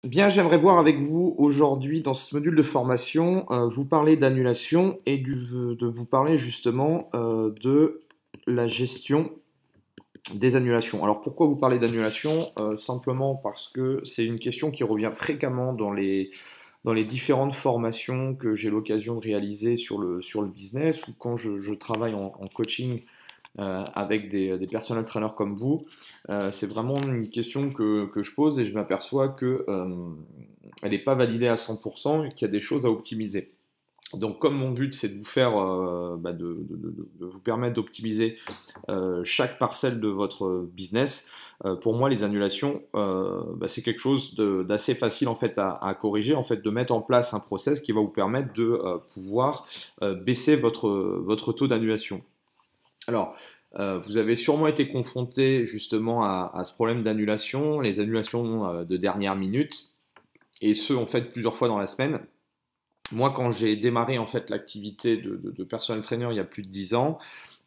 Bien, j'aimerais voir avec vous aujourd'hui dans ce module de formation, vous parler d'annulation et de vous parler justement de la gestion des annulations. Alors pourquoi vous parlez d'annulation? Simplement parce que c'est une question qui revient fréquemment dans les différentes formations que j'ai l'occasion de réaliser sur le business ou quand je travaille en coaching avec des personal trainers comme vous. C'est vraiment une question que je pose et je m'aperçois que elle n'est pas validée à 100% et qu'il y a des choses à optimiser. Donc, comme mon but c'est de vous faire, de vous permettre d'optimiser chaque parcelle de votre business, pour moi les annulations, c'est quelque chose d'assez facile en fait à corriger, en fait de mettre en place un process qui va vous permettre de pouvoir baisser votre taux d'annulation. Alors, vous avez sûrement été confronté justement à ce problème d'annulation, les annulations de dernière minute, et ce en fait plusieurs fois dans la semaine. Moi, quand j'ai démarré en fait l'activité de personal trainer il y a plus de 10 ans,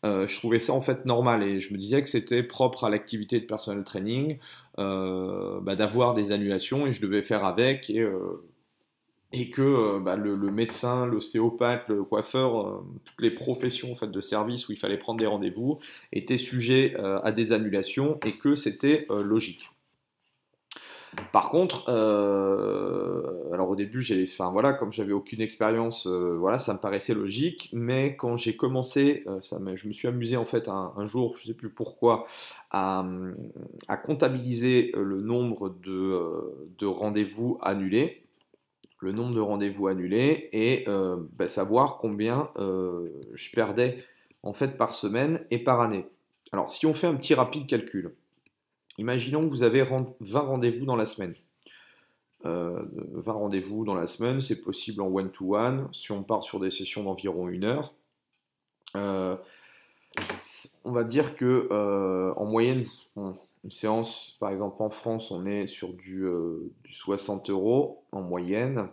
je trouvais ça en fait normal et je me disais que c'était propre à l'activité de personal training d'avoir des annulations et je devais faire avec et que le médecin, l'ostéopathe, le coiffeur, toutes les professions en fait, de service où il fallait prendre des rendez-vous étaient sujets à des annulations et que c'était logique. Par contre, alors au début, enfin voilà, comme j'avais aucune expérience, voilà, ça me paraissait logique, mais quand j'ai commencé, je me suis amusé en fait un jour, je ne sais plus pourquoi, à, à comptabiliser le nombre de rendez-vous annulés, le nombre de rendez-vous annulés et savoir combien je perdais en fait par semaine et par année. Alors si on fait un petit rapide calcul, imaginons que vous avez 20 rendez-vous dans la semaine. 20 rendez-vous dans la semaine, c'est possible en one-to-one, si on part sur des sessions d'environ 1 heure. Euh, on va dire que en moyenne, une séance, par exemple en France, on est sur du 60 euros en moyenne.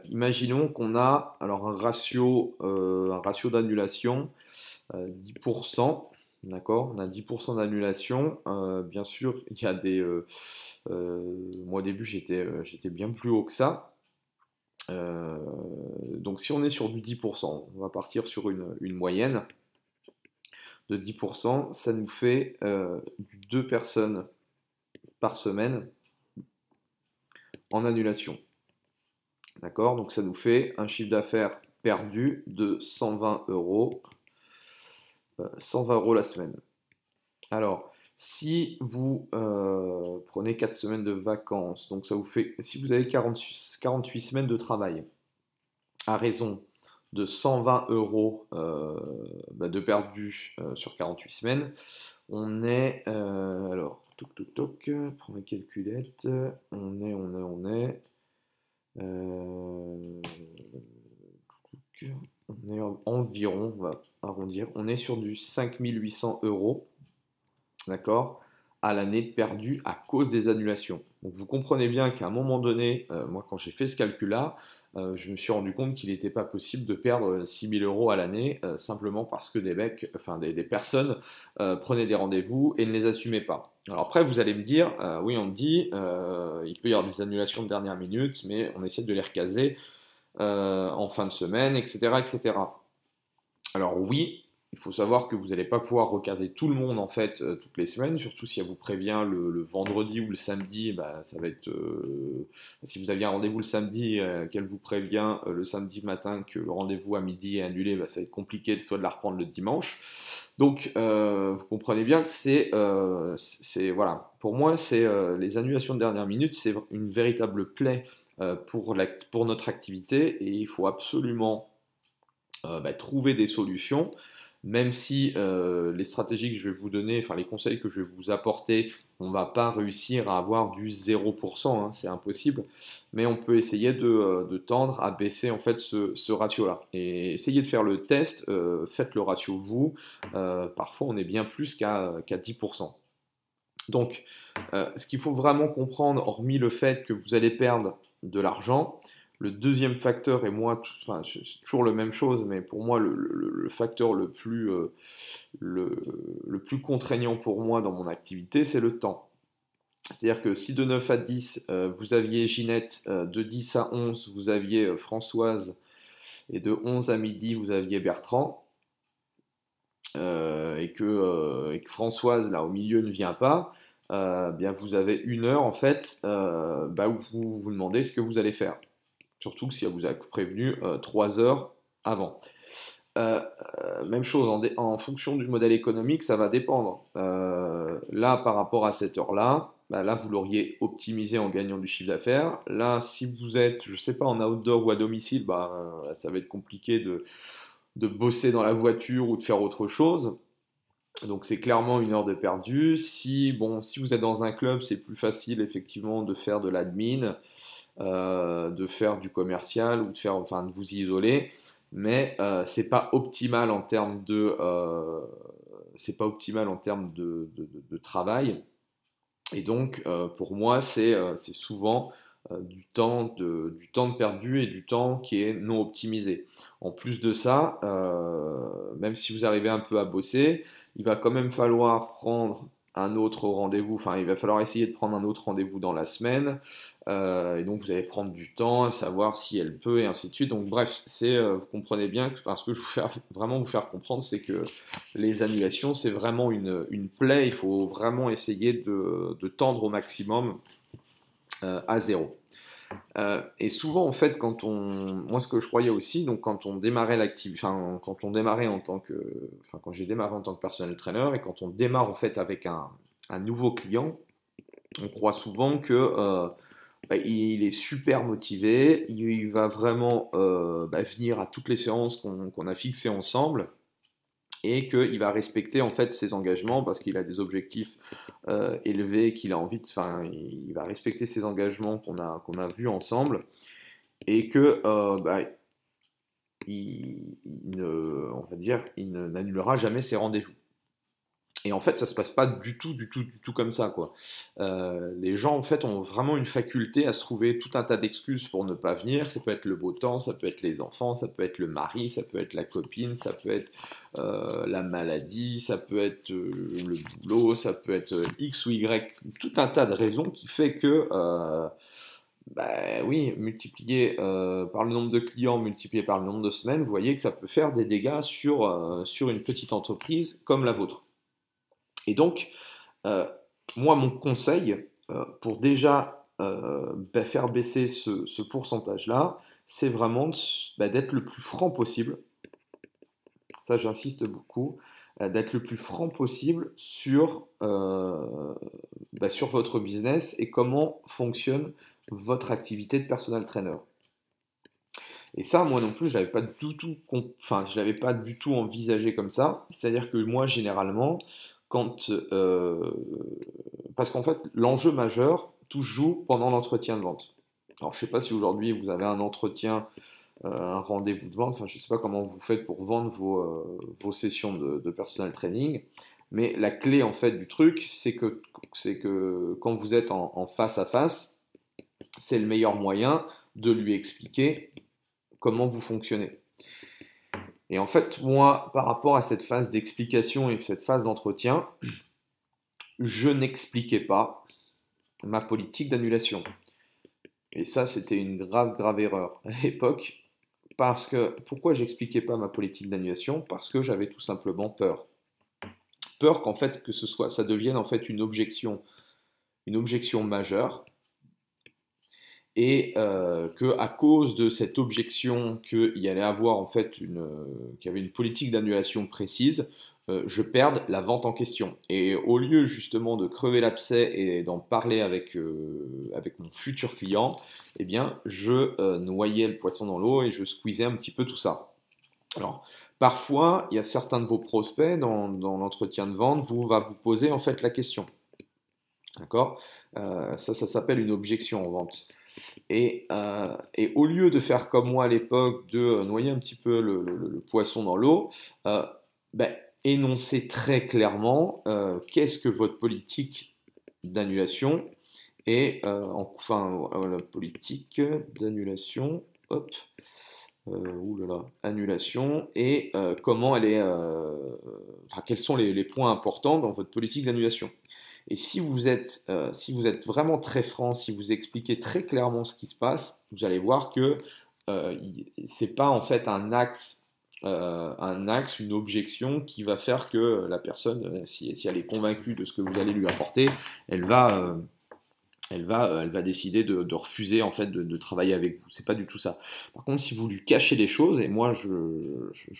Imaginons qu'on a alors un ratio d'annulation 10%, d'accord? On a 10% d'annulation. Bien sûr, il y a moi au début j'étais bien plus haut que ça. Euh, donc si on est sur du 10%, on va partir sur une moyenne de 10%, ça nous fait 2 personnes par semaine en annulation. D'accord? Donc ça nous fait un chiffre d'affaires perdu de 120 euros, 120 euros la semaine. Alors, si vous prenez 4 semaines de vacances, donc ça vous fait, si vous avez 48 semaines de travail, à raison de 120 euros de perdu sur 48 semaines, on est, alors, toc toc toc, prends ma calculette, euh, on est environ, on va arrondir, on est sur du 5800 euros, d'accord, à l'année perdue à cause des annulations. Donc vous comprenez bien qu'à un moment donné, moi quand j'ai fait ce calcul-là, je me suis rendu compte qu'il n'était pas possible de perdre 6000 euros à l'année simplement parce que des personnes prenaient des rendez-vous et ne les assumaient pas. Alors après, vous allez me dire, oui, on me dit, il peut y avoir des annulations de dernière minute, mais on essaie de les recaser en fin de semaine, etc., etc. Alors oui, il faut savoir que vous n'allez pas pouvoir recaser tout le monde en fait toutes les semaines, surtout si elle vous prévient le vendredi ou le samedi, ça va être si vous aviez un rendez-vous le samedi, qu'elle vous prévient le samedi matin que le rendez-vous à midi est annulé, ça va être compliqué soit de la reprendre le dimanche. Donc vous comprenez bien que voilà, pour moi c'est les annulations de dernière minute, c'est une véritable plaie pour notre activité et il faut absolument trouver des solutions, même si les stratégies que je vais vous donner, enfin les conseils que je vais vous apporter, on ne va pas réussir à avoir du 0%, hein, c'est impossible, mais on peut essayer de tendre à baisser en fait ce ratio-là. Et essayez de faire le test, faites le ratio vous, parfois on est bien plus qu'à 10%. Donc, ce qu'il faut vraiment comprendre, hormis le fait que vous allez perdre de l'argent, le deuxième facteur, et moi, enfin, c'est toujours la même chose, mais pour moi, le facteur le plus contraignant pour moi dans mon activité, c'est le temps. C'est-à-dire que si de 9 à 10, vous aviez Ginette, de 10 à 11, vous aviez Françoise, et de 11 à midi, vous aviez Bertrand, et que Françoise, là, au milieu, ne vient pas, bien vous avez une heure, en fait, bah, où vous vous demandez ce que vous allez faire. Surtout que si elle vous a prévenu 3 heures avant. Même chose, en fonction du modèle économique, ça va dépendre. Là, par rapport à cette heure-là, bah là, vous l'auriez optimisé en gagnant du chiffre d'affaires. Là, si vous êtes, je sais pas, en outdoor ou à domicile, bah, ça va être compliqué de bosser dans la voiture ou de faire autre chose. Donc c'est clairement une heure de perdu. Si, bon, si vous êtes dans un club, c'est plus facile effectivement de faire de l'admin, de faire du commercial ou de faire, enfin, de vous isoler. Mais c'est pas optimal en termes c'est pas optimal en termes de travail. Et donc, pour moi, c'est souvent du temps de perdu et du temps qui est non optimisé. En plus de ça, même si vous arrivez un peu à bosser, il va quand même falloir prendre un autre rendez-vous, enfin, il va falloir essayer de prendre un autre rendez-vous dans la semaine, et donc vous allez prendre du temps à savoir si elle peut, et ainsi de suite. Donc, bref, vous comprenez bien que, enfin, ce que je veux vraiment vous faire comprendre, c'est que les annulations, c'est vraiment une plaie. Il faut vraiment essayer de tendre au maximum à zéro. Et souvent, en fait, moi, ce que je croyais aussi, donc quand on démarrait l'activité, enfin, quand on démarrait en tant que, enfin, quand j'ai démarré en tant que personnel trainer et quand on démarre en fait avec un nouveau client, on croit souvent que bah, il est super motivé, il va vraiment bah, venir à toutes les séances qu'on a fixées ensemble et qu'il va respecter en fait ses engagements parce qu'il a des objectifs élevés, qu'il a envie de, enfin, il va respecter ses engagements qu'on a vus ensemble et que bah, on va dire, n'annulera jamais ses rendez-vous. Et en fait, ça se passe pas du tout comme ça, quoi. Les gens, en fait, ont vraiment une faculté à se trouver tout un tas d'excuses pour ne pas venir. Ça peut être le beau temps, ça peut être les enfants, ça peut être le mari, ça peut être la copine, ça peut être la maladie, ça peut être le boulot, ça peut être X ou Y, tout un tas de raisons qui fait que, bah oui, multiplié par le nombre de clients, multiplié par le nombre de semaines, vous voyez que ça peut faire des dégâts sur une petite entreprise comme la vôtre. Et donc, euh, moi, mon conseil pour déjà bah, faire baisser ce pourcentage-là, c'est vraiment bah, d'être le plus franc possible. Ça, j'insiste beaucoup, d'être le plus franc possible bah, sur votre business et comment fonctionne votre activité de personal trainer. Et ça, moi non plus, je l'avais pas du tout, enfin, je l'avais pas du tout envisagé comme ça. C'est-à-dire que moi, généralement, quand, parce qu'en fait, l'enjeu majeur tout se joue pendant l'entretien de vente. Alors, je sais pas si aujourd'hui vous avez un entretien, un rendez-vous de vente. Enfin, je sais pas comment vous faites pour vendre vos sessions de personal training. Mais la clé en fait du truc, c'est que quand vous êtes en face à face, c'est le meilleur moyen de lui expliquer comment vous fonctionnez. Et en fait, moi, par rapport à cette phase d'explication et cette phase d'entretien, je n'expliquais pas ma politique d'annulation. Et ça, c'était une grave, grave erreur à l'époque. Parce que, pourquoi j'expliquais pas ma politique d'annulation? Parce que j'avais tout simplement peur. Peur qu'en fait, ça devienne en fait une objection majeure et que à cause de cette objection qu'il y allait avoir en fait qu'il y avait une politique d'annulation précise, je perde la vente en question. Et au lieu justement de crever l'abcès et d'en parler avec mon futur client, eh bien je noyais le poisson dans l'eau et je squeezais un petit peu tout ça. Alors, parfois, il y a certains de vos prospects dans l'entretien de vente, va vous poser en fait la question. D'accord? Ça s'appelle une objection en vente. Et au lieu de faire comme moi à l'époque, de noyer un petit peu le poisson dans l'eau, euh, ben, énoncez très clairement qu'est-ce que votre politique d'annulation et enfin la politique d'annulation, hop, oulala, annulation et comment elle est, enfin, quels sont les points importants dans votre politique d'annulation. Et si vous êtes vraiment très franc, si vous expliquez très clairement ce qui se passe, vous allez voir que c'est pas en fait un axe, une objection qui va faire que la personne, si elle est convaincue de ce que vous allez lui apporter, elle va, euh, elle va décider de refuser en fait de travailler avec vous. C'est pas du tout ça. Par contre, si vous lui cachez des choses, et moi,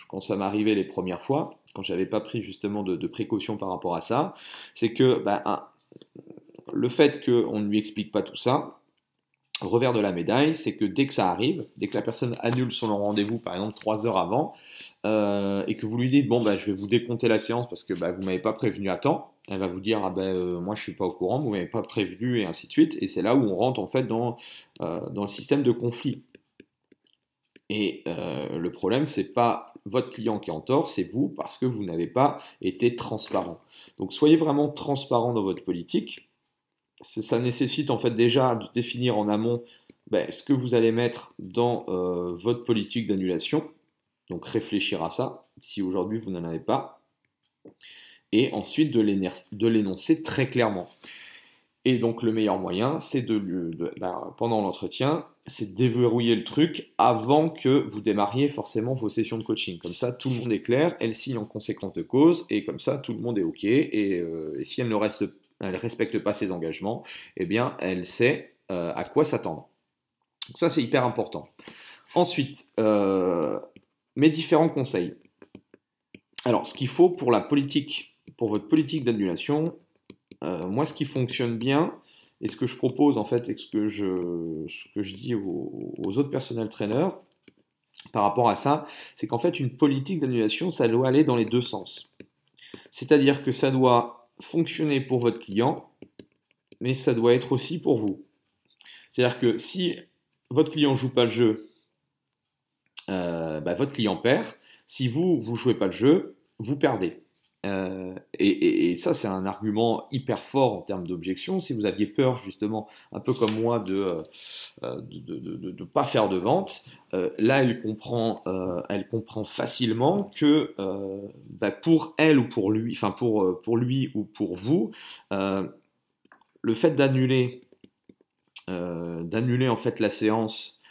quand ça m'arrivait les premières fois, quand j'avais pas pris justement de précautions par rapport à ça, c'est que le fait qu'on ne lui explique pas tout ça, le revers de la médaille, c'est que dès que ça arrive, dès que la personne annule son rendez-vous, par exemple 3 heures avant, et que vous lui dites, bon, bah, je vais vous décompter la séance parce que bah, vous ne m'avez pas prévenu à temps, elle va vous dire, ah ben, moi je ne suis pas au courant, vous ne m'avez pas prévenu, et ainsi de suite. Et c'est là où on rentre en fait dans le système de conflit. Et le problème, c'est pas votre client qui est en tort, c'est vous, parce que vous n'avez pas été transparent. Donc soyez vraiment transparent dans votre politique. Ça nécessite en fait déjà de définir en amont ce que vous allez mettre dans votre politique d'annulation. Donc réfléchir à ça, si aujourd'hui vous n'en avez pas. Et ensuite de l'énoncer très clairement. Et donc le meilleur moyen, c'est pendant l'entretien, c'est de déverrouiller le truc avant que vous démarriez forcément vos sessions de coaching. Comme ça, tout le monde est clair, elle signe en conséquence de cause, et comme ça, tout le monde est OK. Et si elle ne respecte pas ses engagements, eh bien, elle sait à quoi s'attendre. Donc ça, c'est hyper important. Ensuite, mes différents conseils. Alors, ce qu'il faut pour votre politique d'annulation, moi, ce qui fonctionne bien, et ce que je propose en fait, et ce que je dis aux autres personnel trainers par rapport à ça, c'est qu'en fait, une politique d'annulation, ça doit aller dans les deux sens. C'est-à-dire que ça doit fonctionner pour votre client, mais ça doit être aussi pour vous. C'est-à-dire que si votre client joue pas le jeu, votre client perd. Si vous jouez pas le jeu, vous perdez. Et ça, c'est un argument hyper fort en termes d'objection. Si vous aviez peur, justement, un peu comme moi, de ne pas faire de vente, là, elle comprend facilement que pour elle ou pour lui, enfin pour lui ou pour vous, le fait d'annuler en fait la séance,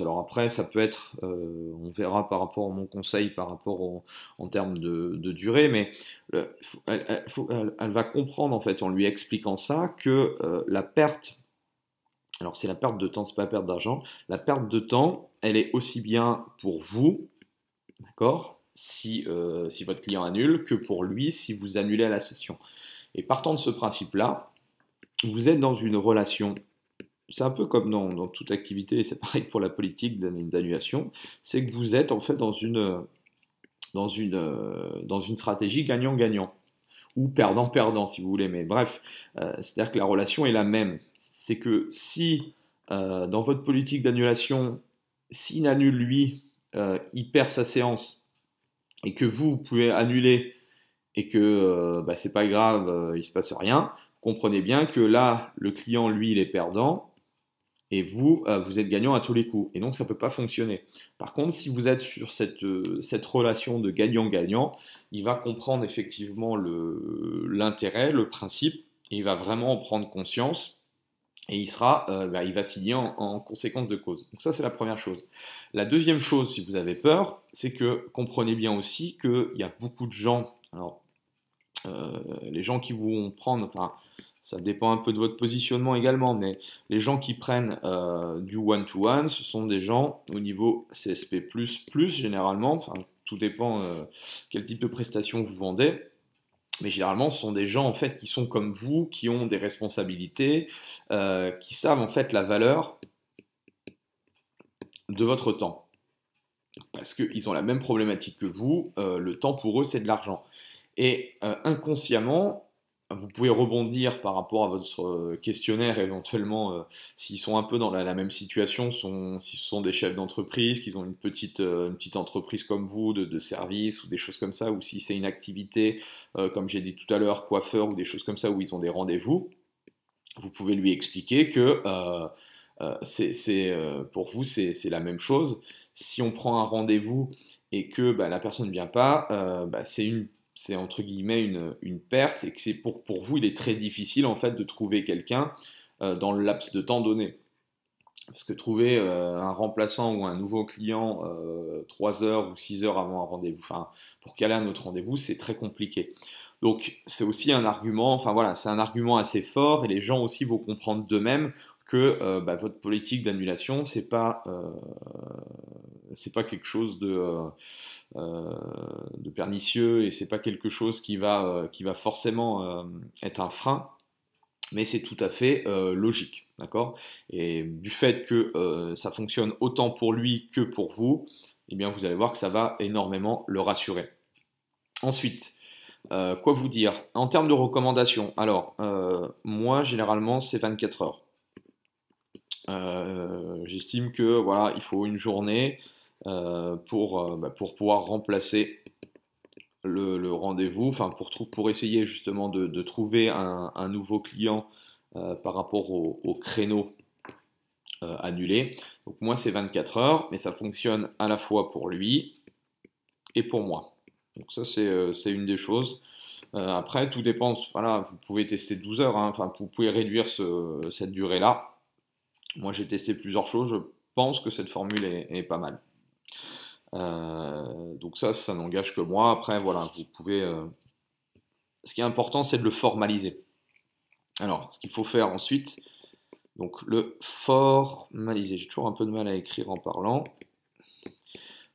alors après, ça peut être, on verra par rapport à mon conseil, par rapport en termes de durée, mais elle va comprendre, en fait, en lui expliquant ça, que la perte, alors c'est la perte de temps, c'est pas la perte d'argent, la perte de temps, elle est aussi bien pour vous, d'accord, si votre client annule, que pour lui, si vous annulez à la session. Et partant de ce principe-là, vous êtes dans une relation. C'est un peu comme dans toute activité, et c'est pareil pour la politique d'annulation, c'est que vous êtes en fait dans une stratégie gagnant-gagnant, ou perdant-perdant si vous voulez, mais bref, c'est-à-dire que la relation est la même. C'est que si dans votre politique d'annulation, s'il annule lui, il perd sa séance, et que vous pouvez annuler, et que c'est pas grave, il se passe rien, comprenez bien que là, le client, lui, il est perdant, et vous, vous êtes gagnant à tous les coups. Et donc, ça ne peut pas fonctionner. Par contre, si vous êtes sur cette relation de gagnant-gagnant, il va comprendre effectivement l'intérêt, le principe, et il va vraiment en prendre conscience, et il va signer en conséquence de cause. Donc ça, c'est la première chose. La deuxième chose, si vous avez peur, c'est que comprenez bien aussi qu'il y a beaucoup de gens, alors les gens qui vont prendre, enfin, ça dépend un peu de votre positionnement également, mais les gens qui prennent du one-to-one, ce sont des gens au niveau CSP++, généralement, enfin, tout dépend quel type de prestation vous vendez, mais généralement, ce sont des gens en fait qui sont comme vous, qui ont des responsabilités, qui savent en fait la valeur de votre temps. Parce qu'ils ont la même problématique que vous, le temps pour eux c'est de l'argent. Et inconsciemment, vous pouvez rebondir par rapport à votre questionnaire éventuellement s'ils sont un peu dans la même situation, si ce sont des chefs d'entreprise, qu'ils ont une petite entreprise comme vous, de service ou des choses comme ça, ou si c'est une activité, comme j'ai dit tout à l'heure, coiffeur ou des choses comme ça, où ils ont des rendez-vous, vous pouvez lui expliquer que pour vous, c'est la même chose. Si on prend un rendez-vous et que la personne ne vient pas, c'est entre guillemets une perte et que c'est pour vous, il est très difficile en fait de trouver quelqu'un dans le laps de temps donné. Parce que trouver un remplaçant ou un nouveau client 3 heures ou 6 heures avant un rendez-vous, enfin, pour caler un autre rendez-vous, c'est très compliqué. Donc, c'est aussi un argument, enfin voilà, c'est un argument assez fort et les gens aussi vont comprendre d'eux-mêmes que votre politique d'annulation, c'est pas quelque chose de pernicieux et c'est pas quelque chose qui va forcément être un frein, mais c'est tout à fait logique, d'accord? Et du fait que ça fonctionne autant pour lui que pour vous, eh bien vous allez voir que ça va énormément le rassurer. Ensuite, quoi vous dire? En termes de recommandations, alors moi généralement c'est 24 heures. J'estime que voilà, il faut une journée pour pouvoir remplacer le rendez-vous, enfin pour essayer justement de trouver un nouveau client par rapport au créneau annulé. Donc moi c'est 24 heures, mais ça fonctionne à la fois pour lui et pour moi. Donc ça c'est une des choses. Après tout dépend, voilà, vous pouvez tester 12 heures, hein, enfin vous pouvez réduire cette durée-là. Moi j'ai testé plusieurs choses, je pense que cette formule est pas mal. Donc ça n'engage que moi. Après, voilà, vous pouvez. Ce qui est important, c'est de le formaliser. Alors, ce qu'il faut faire ensuite, donc le formaliser. J'ai toujours un peu de mal à écrire en parlant.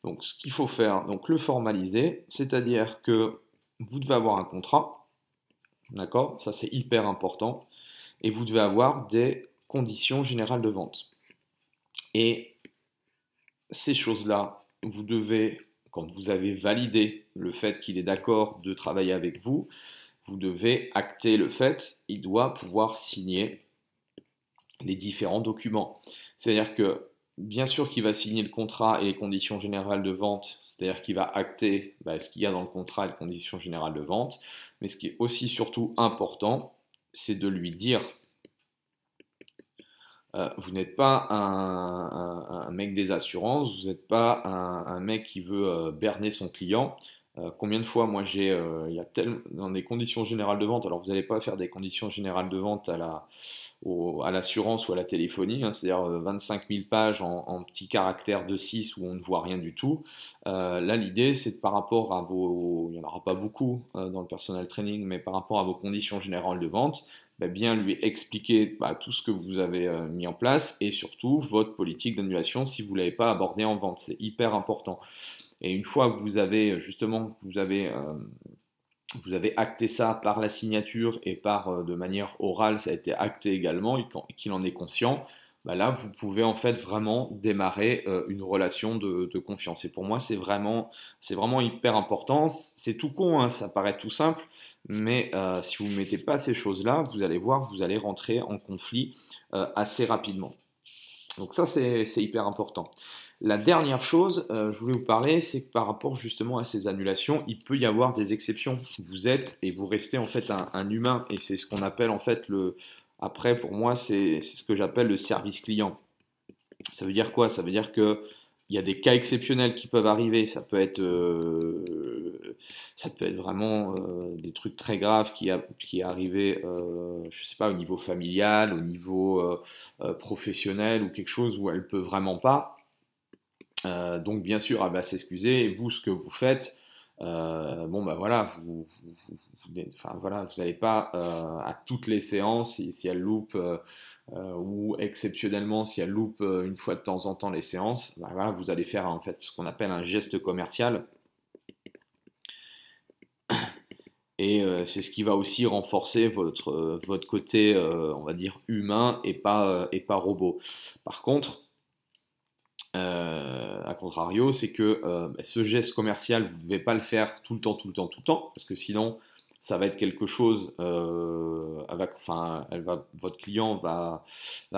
Donc, ce qu'il faut faire, donc le formaliser, c'est-à-dire que vous devez avoir un contrat, d'accord? Ça, c'est hyper important. Et vous devez avoir des conditions générales de vente. Et ces choses-là, vous devez, quand vous avez validé le fait qu'il est d'accord de travailler avec vous, vous devez acter le fait, il doit pouvoir signer les différents documents. C'est-à-dire que, bien sûr qu'il va signer le contrat et les conditions générales de vente, c'est-à-dire qu'il va acter ce qu'il y a dans le contrat et les conditions générales de vente, mais ce qui est aussi surtout important, c'est de lui dire vous n'êtes pas un mec des assurances, vous n'êtes pas un mec qui veut berner son client. Combien de fois, moi, il y a dans des conditions générales de vente, alors vous n'allez pas faire des conditions générales de vente à l'assurance ou à la téléphonie, hein, c'est-à-dire 25 000 pages en petits caractères de 6 où on ne voit rien du tout. Là, l'idée, c'est par rapport à il n'y en aura pas beaucoup dans le personal training, mais par rapport à vos conditions générales de vente, bien lui expliquer tout ce que vous avez mis en place et surtout votre politique d'annulation si vous ne l'avez pas abordé en vente. C'est hyper important. Et une fois que vous avez justement, vous avez acté ça par la signature et de manière orale, ça a été acté également et qu'il en est conscient, là vous pouvez en fait vraiment démarrer une relation de confiance. Et pour moi c'est vraiment hyper important. C'est tout con, hein, ça paraît tout simple, mais si vous ne mettez pas ces choses-là, vous allez voir que vous allez rentrer en conflit assez rapidement. Donc ça c'est hyper important. La dernière chose, je voulais vous parler, c'est que par rapport justement à ces annulations, il peut y avoir des exceptions. Vous êtes et vous restez en fait un humain, et c'est ce qu'on appelle en fait après pour moi c'est ce que j'appelle le service client. Ça veut dire quoi? Ça veut dire que il y a des cas exceptionnels qui peuvent arriver. Ça peut être vraiment des trucs très graves qui est arrivé, je sais pas, au niveau familial, au niveau professionnel ou quelque chose où elle peut vraiment pas. Donc bien sûr, elle va s'excuser. Et vous, ce que vous faites, voilà, enfin voilà, vous n'allez pas à toutes les séances si elle loupe ou exceptionnellement si elle loupe une fois de temps en temps les séances, voilà, vous allez faire en fait ce qu'on appelle un geste commercial. Et c'est ce qui va aussi renforcer votre côté, on va dire, humain et pas robot. Par contre, à contrario, c'est que ce geste commercial, vous ne devez pas le faire tout le temps, tout le temps, tout le temps, parce que sinon, ça va être quelque chose, votre client va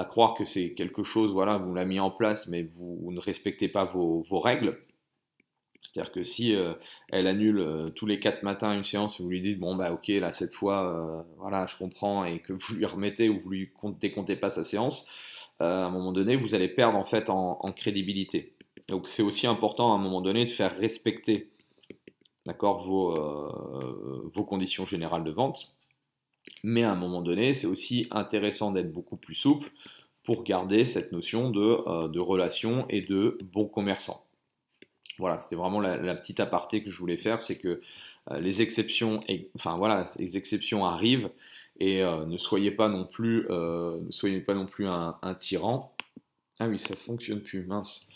croire que c'est quelque chose, voilà, vous l'avez mis en place, mais vous ne respectez pas vos règles. C'est-à-dire que si elle annule tous les 4 matins une séance et vous lui dites, bon, ok, là, cette fois, voilà, je comprends, et que vous lui remettez ou vous lui décomptez pas sa séance, à un moment donné, vous allez perdre en fait en crédibilité. Donc c'est aussi important à un moment donné de faire respecter d'accord, vos conditions générales de vente. Mais à un moment donné, c'est aussi intéressant d'être beaucoup plus souple pour garder cette notion de relation et de bon commerçant. Voilà, c'était vraiment la petite aparté que je voulais faire, c'est que les exceptions, enfin voilà, les exceptions arrivent et ne soyez pas non plus, un tyran. Ah oui, ça fonctionne plus, mince.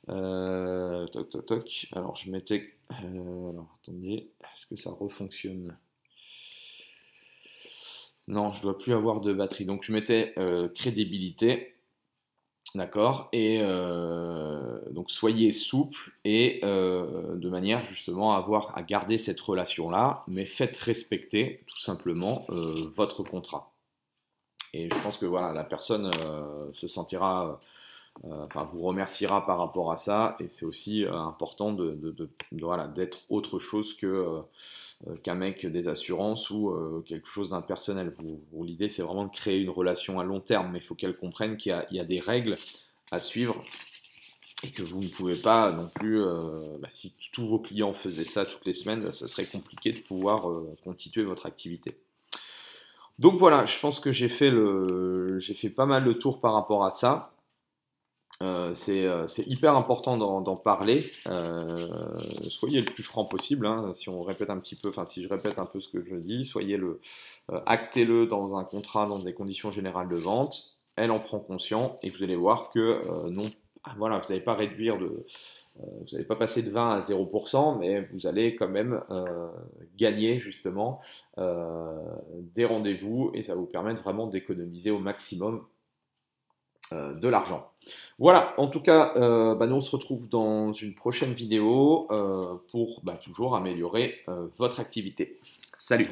Toc toc toc. Alors je mettais, alors attendez, est-ce que ça refonctionne? Non, je dois plus avoir de batterie. Donc je mettais crédibilité. D'accord. Et donc soyez souple et de manière justement à garder cette relation-là, mais faites respecter tout simplement votre contrat. Et je pense que voilà, la personne se sentira, enfin vous remerciera par rapport à ça. Et c'est aussi important voilà, d'être autre chose qu'un mec des assurances ou quelque chose d'impersonnel. L'idée, c'est vraiment de créer une relation à long terme, mais il faut qu'elle comprenne qu'il y a des règles à suivre et que vous ne pouvez pas non plus, si tous vos clients faisaient ça toutes les semaines, ça serait compliqué de pouvoir constituer votre activité. Donc voilà, je pense que j'ai fait pas mal de tours par rapport à ça. C'est hyper important d'en parler. Soyez le plus franc possible. Hein, si on répète un petit peu, enfin si je répète un peu ce que je dis, actez-le dans un contrat, dans des conditions générales de vente. Elle en prend conscience et vous allez voir que non, voilà, vous n'allez pas vous n'allez pas passer de 20 à 0%, mais vous allez quand même gagner justement des rendez-vous et ça va vous permettre vraiment d'économiser au maximum de l'argent. Voilà, en tout cas, nous on se retrouve dans une prochaine vidéo pour toujours améliorer votre activité. Salut!